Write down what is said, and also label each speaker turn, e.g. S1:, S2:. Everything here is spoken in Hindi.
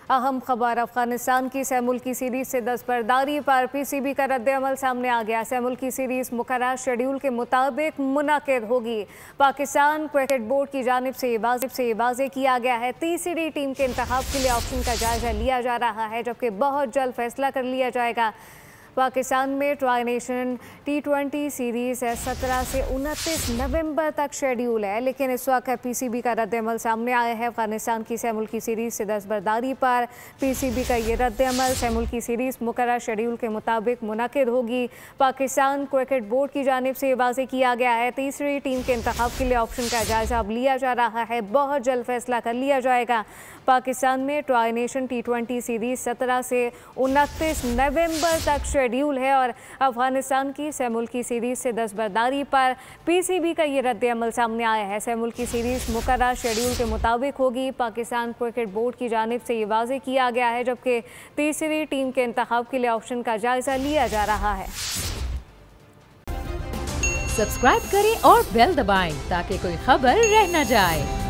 S1: अहम खबर अफगानिस्तान की सैमुल की सीरीज से दस्तबरदारी पर पीसीबी का रद्द-ए-अमल सामने आ गया। सैमुल की सीरीज मुकर्रर शेड्यूल के मुताबिक मुनक्किद होगी। पाकिस्तान क्रिकेट बोर्ड की जानिब से वाज़ेह किया गया है। तीसरी टीम के इंतखाब के लिए ऑप्शन का जायजा लिया जा रहा है, जबकि बहुत जल्द फैसला कर लिया जाएगा। पाकिस्तान में ट्राई नेशन T20 सीरीज़ 17 से 29 नवंबर तक शेड्यूल है, लेकिन इस वक्त पीसीबी का रद्द-ए-अमल सामने आया है। अफगानिस्तान की सैमुल की सीरीज़ से दस्तबरदारी पर पीसीबी का ये रद्द-ए-अमल। सैमुल की सीरीज़ मुकर्रर शेड्यूल के मुताबिक मुनक्किद होगी। पाकिस्तान क्रिकेट बोर्ड की जानिब से वाज़ेह किया गया है, तीसरी टीम के इंतखाब के लिए ऑप्शन का जायजा अब लिया जा रहा है, बहुत जल्द फैसला कर लिया जाएगा। पाकिस्तान में ट्राई नेशन T20 सीरीज़ 17 से 29 नवंबर तक शेड्यूल है और अफगानिस्तान की सैमुल की सीरीज़ से दस्तबरदारी पर पीसीबी का ये रद्द-ए-अमल सामने आया है। सैमुल की सीरीज़ मुकर्रर शेड्यूल के मुताबिक होगी। पाकिस्तान क्रिकेट बोर्ड की जानिब से ये वाज़ेह किया गया है, जबकि तीसरी टीम के इंतखाब के लिए ऑप्शन का जायजा लिया जा रहा है।
S2: सब्सक्राइब करें और बेल दबाएं ताकि कोई खबर रह न जाए।